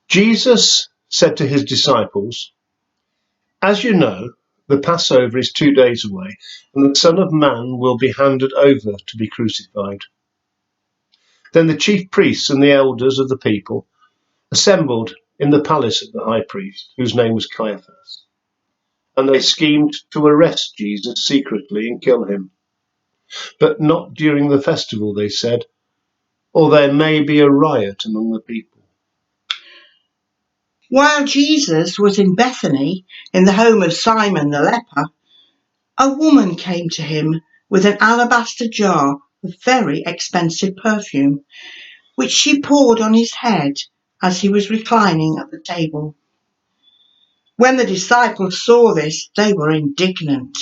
Jesus said to his disciples, "As you know, the Passover is 2 days away, and the Son of Man will be handed over to be crucified." Then the chief priests and the elders of the people assembled in the palace of the high priest, whose name was Caiaphas, and they schemed to arrest Jesus secretly and kill him. But not during the festival, they said, or there may be a riot among the people. While Jesus was in Bethany, in the home of Simon the leper, a woman came to him with an alabaster jar of very expensive perfume, which she poured on his head as he was reclining at the table. When the disciples saw this, they were indignant.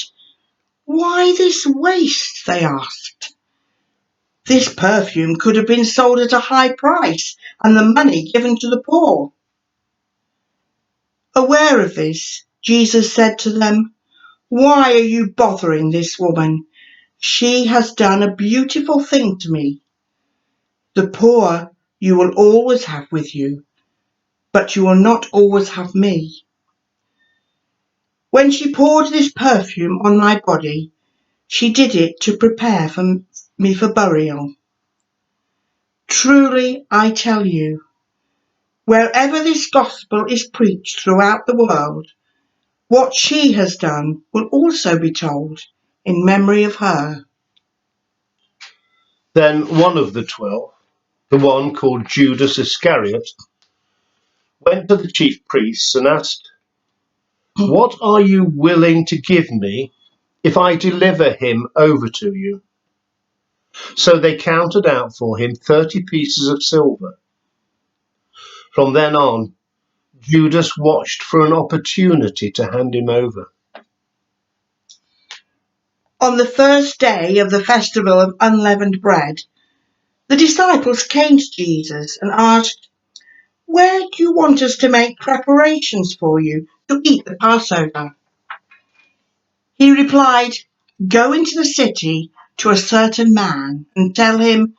"Why this waste?" they asked. "This perfume could have been sold at a high price and the money given to the poor." Aware of this, Jesus said to them, "Why are you bothering this woman? She has done a beautiful thing to me. The poor you will always have with you, but you will not always have me. When she poured this perfume on my body, she did it to prepare me for burial. Truly, I tell you, wherever this gospel is preached throughout the world, what she has done will also be told in memory of her." Then one of the 12, the one called Judas Iscariot, went to the chief priests and asked, "What are you willing to give me if I deliver him over to you?" So they counted out for him 30 pieces of silver. From then on, Judas watched for an opportunity to hand him over. On the first day of the festival of unleavened bread, the disciples came to Jesus and asked, "Where do you want us to make preparations for you to eat the Passover?" He replied, "Go into the city to a certain man and tell him,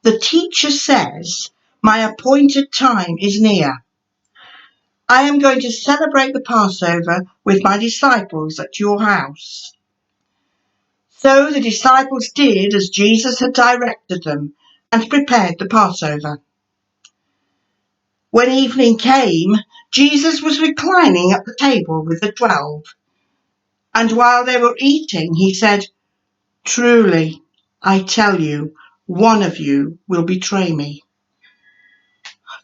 'The teacher says, my appointed time is near. I am going to celebrate the Passover with my disciples at your house.'" So the disciples did as Jesus had directed them and prepared the Passover. When evening came, Jesus was reclining at the table with the 12. And while they were eating, he said, "Truly, I tell you, one of you will betray me."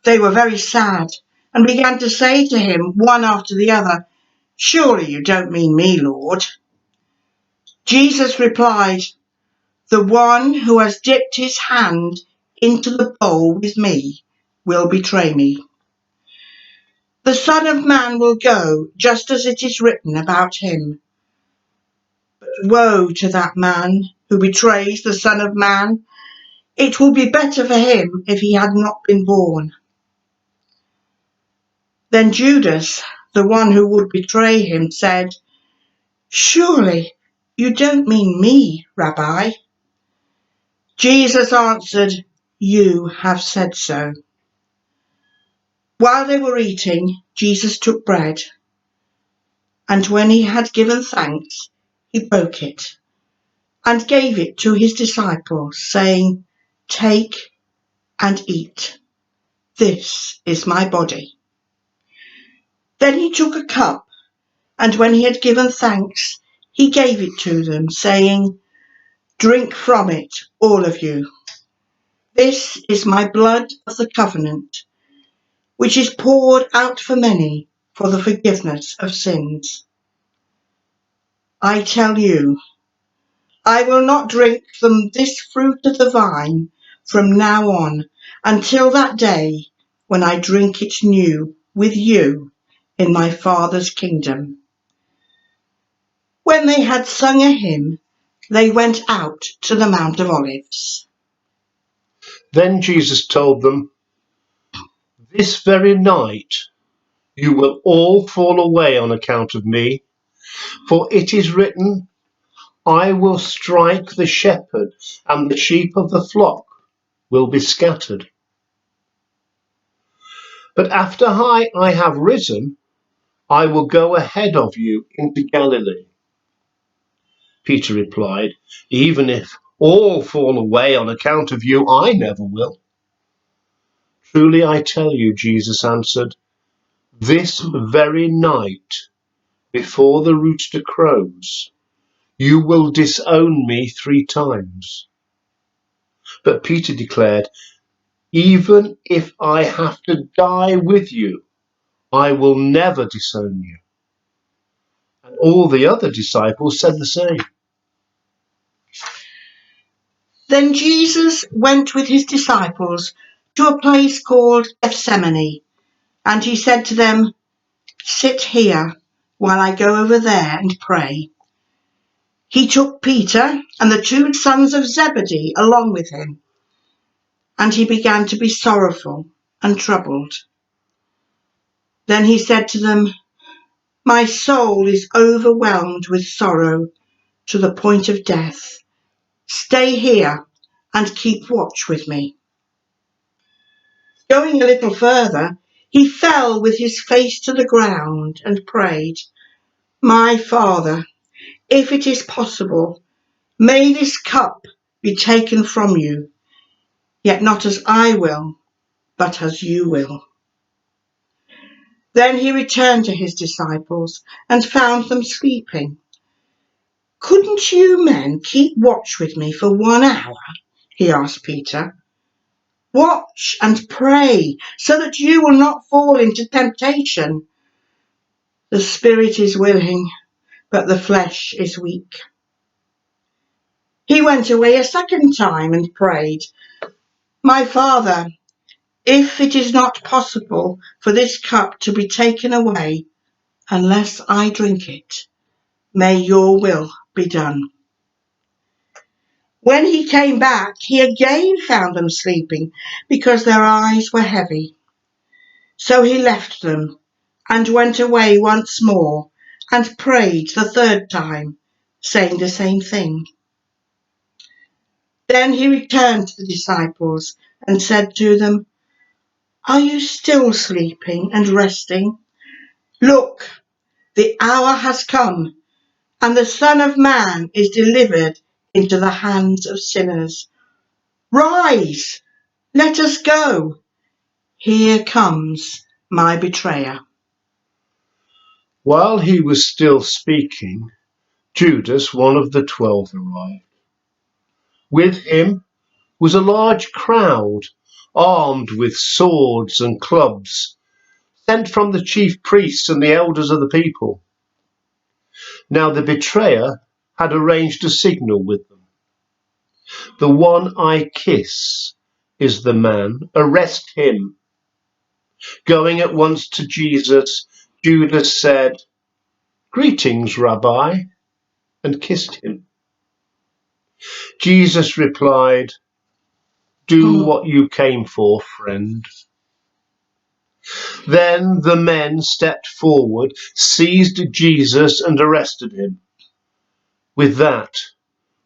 They were very sad and began to say to him, one after the other, "Surely you don't mean me, Lord." Jesus replied, "The one who has dipped his hand into the bowl with me will betray me. The Son of Man will go just as it is written about him. But woe to that man who betrays the Son of Man. It will be better for him if he had not been born." Then Judas, the one who would betray him, said, "Surely you don't mean me, Rabbi." Jesus answered, "You have said so." While they were eating, Jesus took bread, and when he had given thanks, he broke it and gave it to his disciples, saying, "Take and eat. This is my body." Then he took a cup, and when he had given thanks, he gave it to them, saying, "Drink from it, all of you. This is my blood of the covenant, which is poured out for many for the forgiveness of sins. I tell you, I will not drink from this fruit of the vine from now on until that day when I drink it new with you in my Father's kingdom." When they had sung a hymn, they went out to the Mount of Olives. Then Jesus told them, "This very night you will all fall away on account of me, for it is written, 'I will strike the shepherd, and the sheep of the flock will be scattered.' But after I have risen, I will go ahead of you into Galilee. Peter replied, Even if all fall away on account of you, I never will. Truly I tell you, Jesus answered, this very night, before the rooster crows, you will disown me 3 times. But Peter declared, Even if I have to die with you, I will never disown you. And all the other disciples said the same. Then Jesus went with his disciples to a place called Gethsemane, and he said to them, Sit here while I go over there and pray. He took Peter and the 2 sons of Zebedee along with him, and he began to be sorrowful and troubled. Then he said to them, My soul is overwhelmed with sorrow to the point of death. Stay here and keep watch with me. Going a little further, he fell with his face to the ground and prayed, My Father, if it is possible, may this cup be taken from you, yet not as I will, but as you will. Then he returned to his disciples and found them sleeping. Couldn't you men keep watch with me for 1 hour? He asked Peter. Watch and pray so that you will not fall into temptation. The spirit is willing, but the flesh is weak. He went away a second time and prayed, My Father, if it is not possible for this cup to be taken away unless I drink it, may your will be done. When he came back, he again found them sleeping because their eyes were heavy. So he left them and went away once more and prayed the 3rd time, saying the same thing. Then he returned to the disciples and said to them, Are you still sleeping and resting? Look, the hour has come, and the Son of Man is delivered into the hands of sinners. Rise, let us go. Here comes my betrayer. While he was still speaking, Judas, one of the 12, arrived. With him was a large crowd, armed with swords and clubs, sent from the chief priests and the elders of the people. Now the betrayer had arranged a signal with them. The one I kiss is the man. Arrest him. Going at once to Jesus, Judas said, Greetings, Rabbi, and kissed him. Jesus replied, Do what you came for, friend. Then the men stepped forward, seized Jesus and arrested him. With that,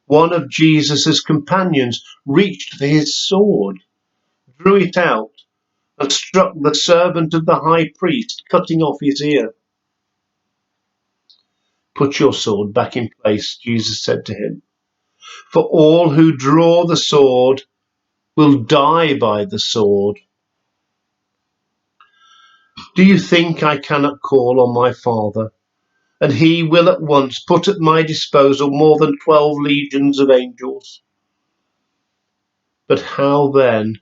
one of Jesus' companions reached for his sword, drew it out, and struck the servant of the high priest, cutting off his ear. Put your sword back in place, Jesus said to him, for all who draw the sword will die by the sword. Do you think I cannot call on my Father, and he will at once put at my disposal more than 12 legions of angels? But how then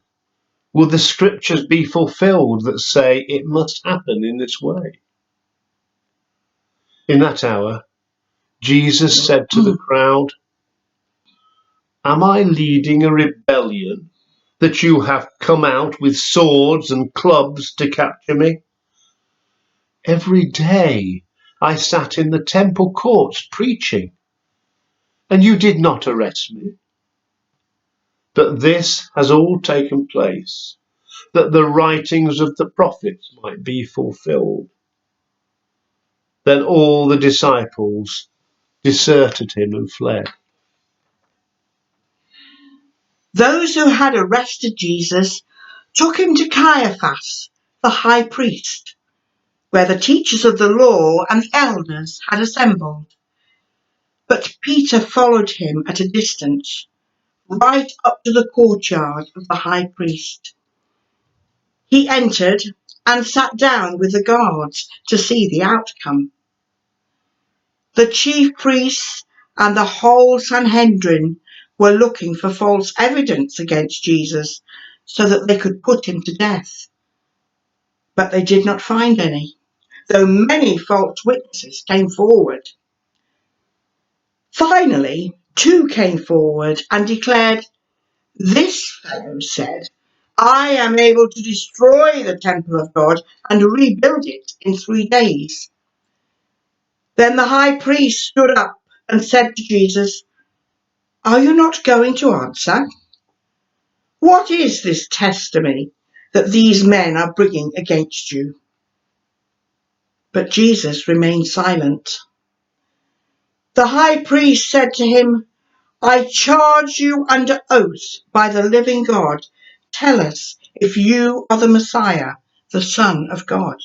will the scriptures be fulfilled that say it must happen in this way? In that hour, Jesus said to the crowd, Am I leading a rebellion that you have come out with swords and clubs to capture me? Every day I sat in the temple courts preaching, and you did not arrest me. But this has all taken place, that the writings of the prophets might be fulfilled. Then all the disciples deserted him and fled. Those who had arrested Jesus took him to Caiaphas, the high priest, where the teachers of the law and the elders had assembled. But Peter followed him at a distance, right up to the courtyard of the high priest. He entered and sat down with the guards to see the outcome. The chief priests and the whole Sanhedrin were looking for false evidence against Jesus so that they could put him to death. But they did not find any, though many false witnesses came forward. Finally, 2 came forward and declared, "This fellow said, 'I am able to destroy the temple of God and rebuild it in 3 days.'" Then the high priest stood up and said to Jesus, "Are you not going to answer? What is this testimony that these men are bringing against you?" But Jesus remained silent. The high priest said to him, "I charge you under oath by the living God. Tell us if you are the Messiah, the Son of God."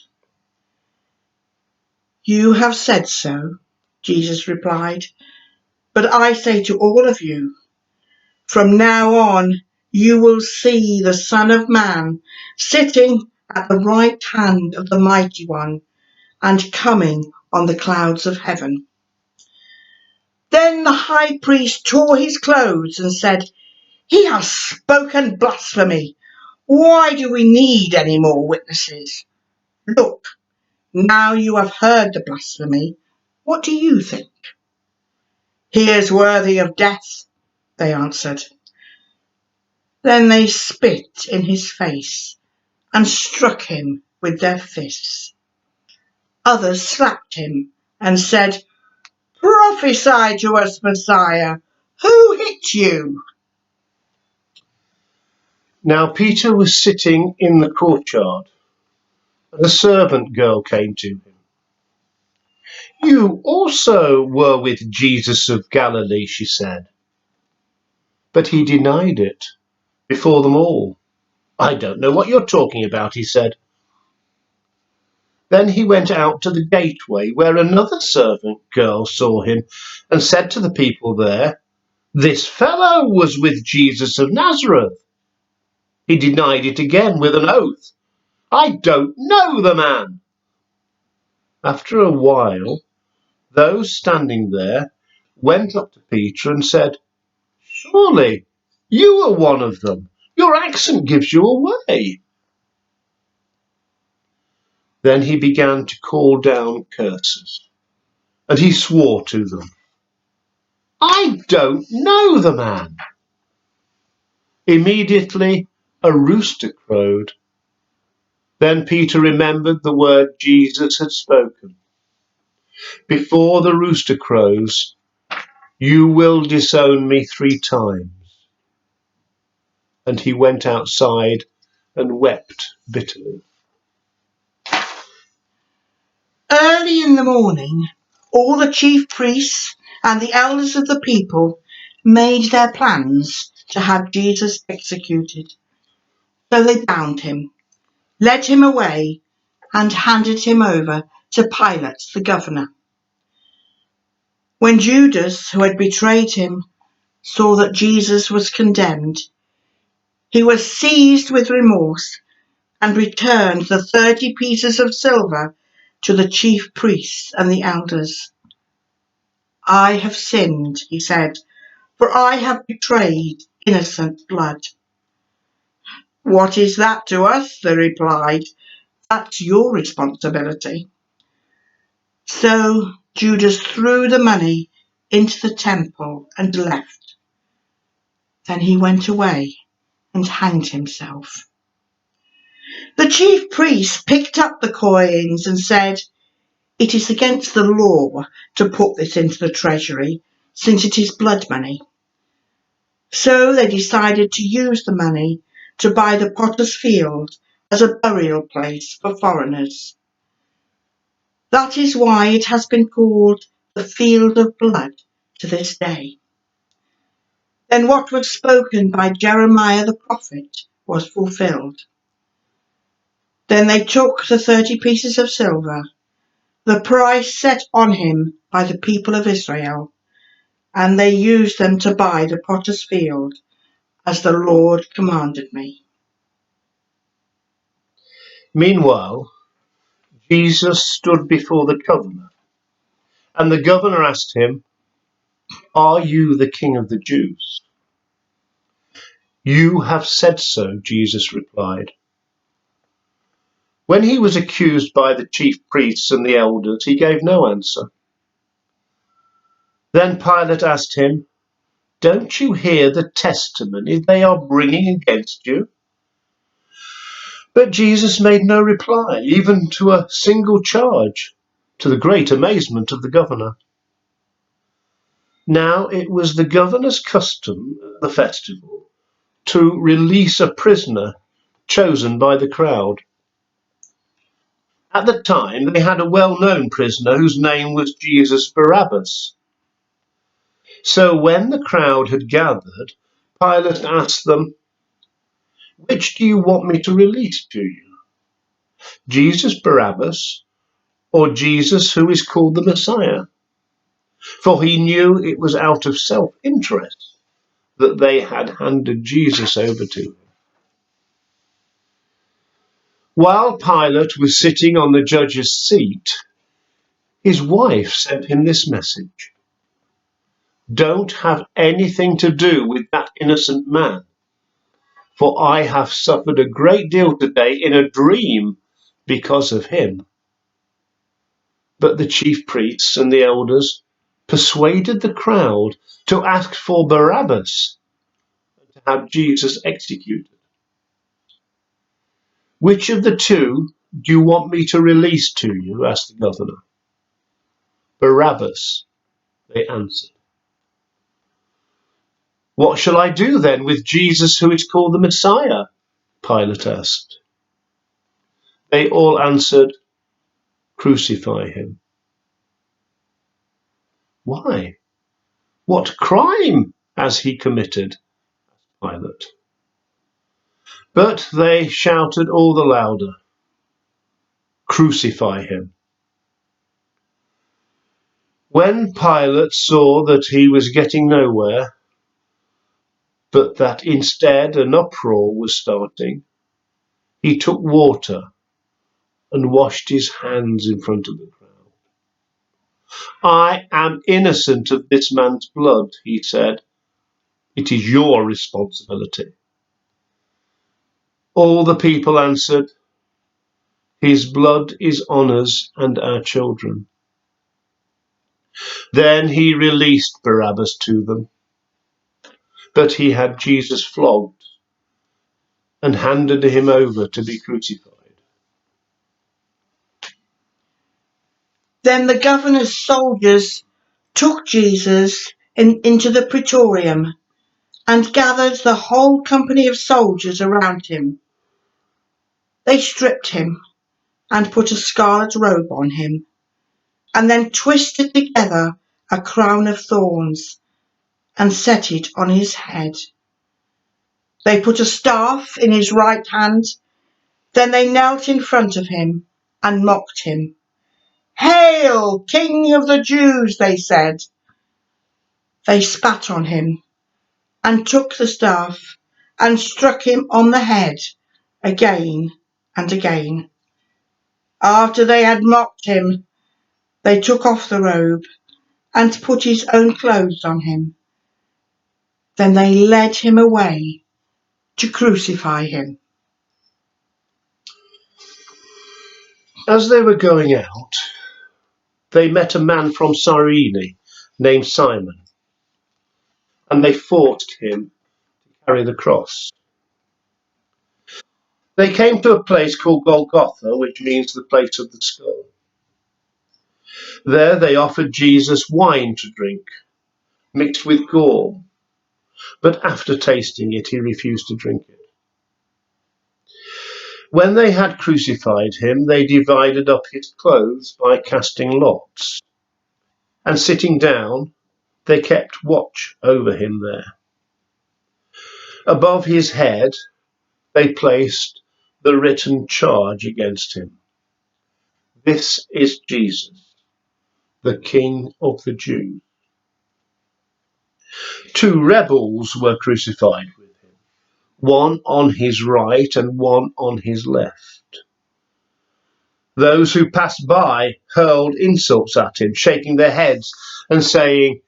"You have said so," Jesus replied. "But I say to all of you, from now on you will see the Son of Man sitting at the right hand of the Mighty One and coming on the clouds of heaven." Then the high priest tore his clothes and said, "He has spoken blasphemy. Why do we need any more witnesses? Look, now you have heard the blasphemy. What do you think?" "He is worthy of death," they answered. Then they spit in his face and struck him with their fists. Others slapped him and said, "Prophesy to us, Messiah. Who hit you?" Now Peter was sitting in the courtyard, and a servant girl came to him. "You also were with Jesus of Galilee," she said. But he denied it before them all. "I don't know what you're talking about," he said. Then he went out to the gateway, where another servant girl saw him and said to the people there, "This fellow was with Jesus of Nazareth." He denied it again with an oath. "I don't know the man." After a while, those standing there went up to Peter and said, "Surely you are one of them. Your accent gives you away." Then he began to call down curses, and he swore to them, "I don't know the man." Immediately a rooster crowed. Then Peter remembered the word Jesus had spoken. "Before the rooster crows, you will disown me 3 times." And he went outside and wept bitterly. Early in the morning, all the chief priests and the elders of the people made their plans to have Jesus executed. So they bound him, led him away, and handed him over to Pilate, the governor. When Judas, who had betrayed him, saw that Jesus was condemned, he was seized with remorse and returned the 30 pieces of silver to the chief priests and the elders. "I have sinned," he said, "for I have betrayed innocent blood." "What is that to us?" they replied. "That's your responsibility." So Judas threw the money into the temple and left. Then he went away and hanged himself. The chief priests picked up the coins and said, "It is against the law to put this into the treasury, since it is blood money." So they decided to use the money to buy the potter's field as a burial place for foreigners. That is why it has been called the Field of Blood to this day. Then what was spoken by Jeremiah the prophet was fulfilled. Then they took the 30 pieces of silver, the price set on him by the people of Israel, and they used them to buy the potter's field, as the Lord commanded me. Meanwhile, Jesus stood before the governor, and the governor asked him, "Are you the king of the Jews?" "You have said so," Jesus replied. When he was accused by the chief priests and the elders, he gave no answer. Then Pilate asked him, "Don't you hear the testimony they are bringing against you?" But Jesus made no reply, even to a single charge, to the great amazement of the governor. Now it was the governor's custom at the festival to release a prisoner chosen by the crowd. At the time, they had a well-known prisoner whose name was Jesus Barabbas. So when the crowd had gathered, Pilate asked them, "Which do you want me to release to you? Jesus Barabbas, or Jesus who is called the Messiah?" For he knew it was out of self-interest that they had handed Jesus over to him. While Pilate was sitting on the judge's seat, his wife sent him this message: "Don't have anything to do with that innocent man, for I have suffered a great deal today in a dream because of him." But the chief priests and the elders persuaded the crowd to ask for Barabbas and to have Jesus executed. "Which of the two do you want me to release to you?" asked the governor. "Barabbas," they answered. "What shall I do then with Jesus who is called the Messiah?" Pilate asked. They all answered, "Crucify him." "Why? What crime has he committed?" asked Pilate. But they shouted all the louder, "Crucify him." When Pilate saw that he was getting nowhere, but that instead an uproar was starting, he took water and washed his hands in front of the crowd. "I am innocent of this man's blood," he said. "It is your responsibility." All the people answered, "His blood is on us and our children." Then he released Barabbas to them, but he had Jesus flogged and handed him over to be crucified. Then the governor's soldiers took Jesus into the praetorium and gathered the whole company of soldiers around him. They stripped him and put a scarlet robe on him, and then twisted together a crown of thorns and set it on his head. They put a staff in his right hand. Then they knelt in front of him and mocked him. "Hail, King of the Jews," they said. They spat on him and took the staff and struck him on the head again and again. After they had mocked him, they took off the robe and put his own clothes on him. Then they led him away to crucify him. As they were going out, they met a man from Cyrene named Simon, and they forced him to carry the cross. They came to a place called Golgotha, which means the place of the skull. There they offered Jesus wine to drink, mixed with gall, but after tasting it, he refused to drink it. When they had crucified him, they divided up his clothes by casting lots, and sitting down, they kept watch over him there. Above his head, they placed the written charge against him. This is Jesus, the King of the Jews. 2 rebels were crucified with him, one on his right and one on his left. Those who passed by hurled insults at him, shaking their heads and saying,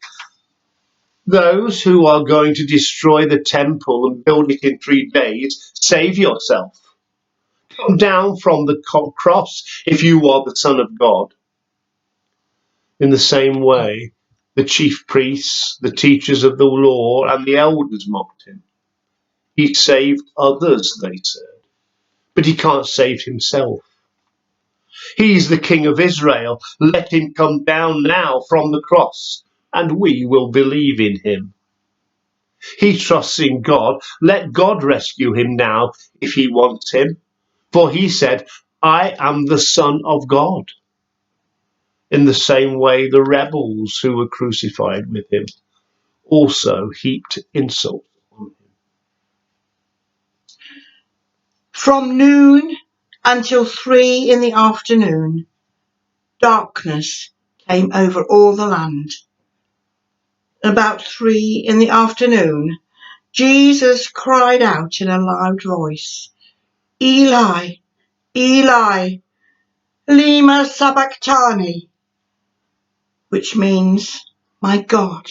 "Those who are going to destroy the temple and build it in 3 days, save yourself. Come down from the cross if you are the Son of God." In the same way, the chief priests, the teachers of the law, and the elders mocked him. He saved others, they said, but he can't save himself. He's the King of Israel. Let him come down now from the cross, and we will believe in him. He trusts in God. Let God rescue him now if he wants him. For he said, "I am the Son of God." In the same way, the rebels who were crucified with him also heaped insults on him. From noon until 3 in the afternoon, darkness came over all the land. About 3 in the afternoon, Jesus cried out in a loud voice, "Eli, Eli, lema sabachthani," which means, my God,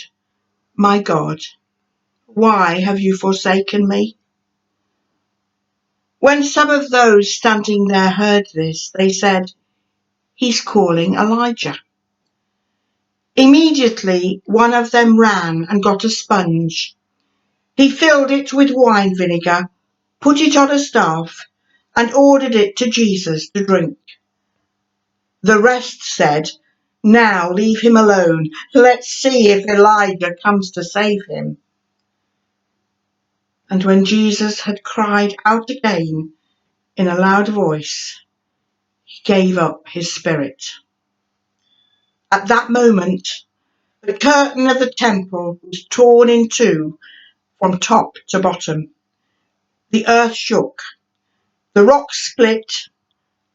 why have you forsaken me?" When some of those standing there heard this, they said, "He's calling Elijah." Immediately one of them ran and got a sponge. He filled it with wine vinegar, put it on a staff, and ordered it to Jesus to drink. The rest said, "Now leave him alone. Let's see if Elijah comes to save him." And when Jesus had cried out again in a loud voice, he gave up his spirit. At that moment, the curtain of the temple was torn in two from top to bottom. The earth shook, the rocks split,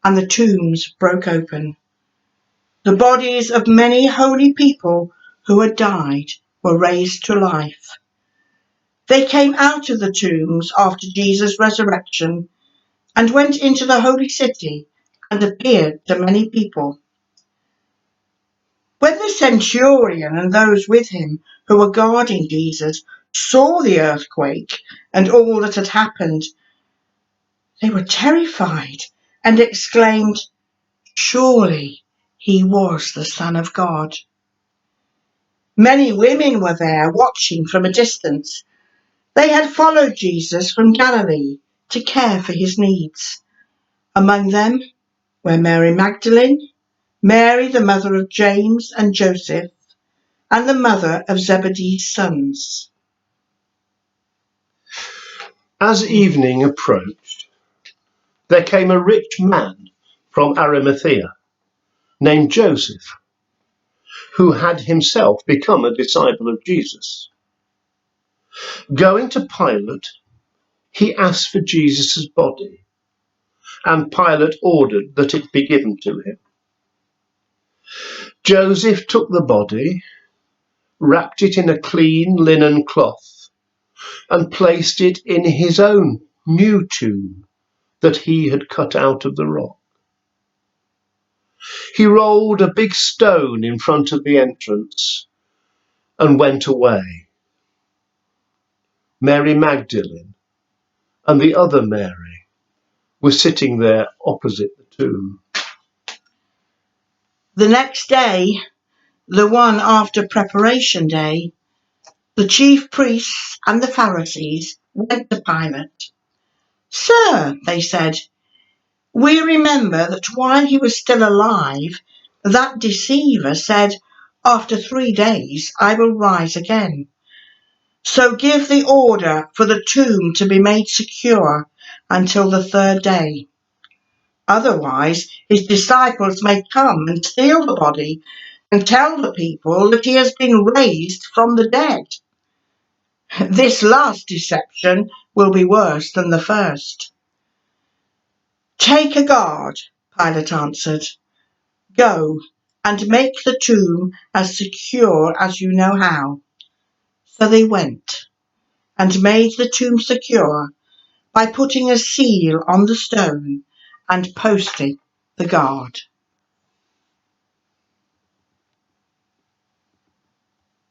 and the tombs broke open. The bodies of many holy people who had died were raised to life. They came out of the tombs after Jesus' resurrection and went into the holy city and appeared to many people. When the centurion and those with him who were guarding Jesus saw the earthquake and all that had happened, they were terrified and exclaimed, "Surely he was the Son of God." Many women were there watching from a distance. They had followed Jesus from Galilee to care for his needs. Among them were Mary Magdalene, Mary the mother of James and Joseph, and the mother of Zebedee's sons. As evening approached, there came a rich man from Arimathea named Joseph, who had himself become a disciple of Jesus. Going to Pilate, he asked for Jesus' body, and Pilate ordered that it be given to him. Joseph took the body, wrapped it in a clean linen cloth, and placed it in his own new tomb that he had cut out of the rock. He rolled a big stone in front of the entrance and went away. Mary Magdalene and the other Mary were sitting there opposite the tomb. The next day, the one after Preparation Day, the chief priests and the Pharisees went to Pilate. "Sir," they said, "we remember that while he was still alive, that deceiver said, 'After 3 days I will rise again.' So give the order for the tomb to be made secure until the 3rd day. Otherwise, his disciples may come and steal the body and tell the people that he has been raised from the dead. This last deception will be worse than the first." Take a guard, Pilate answered. Go and make the tomb as secure as you know how. So they went and made the tomb secure by putting a seal on the stone and posting the guard.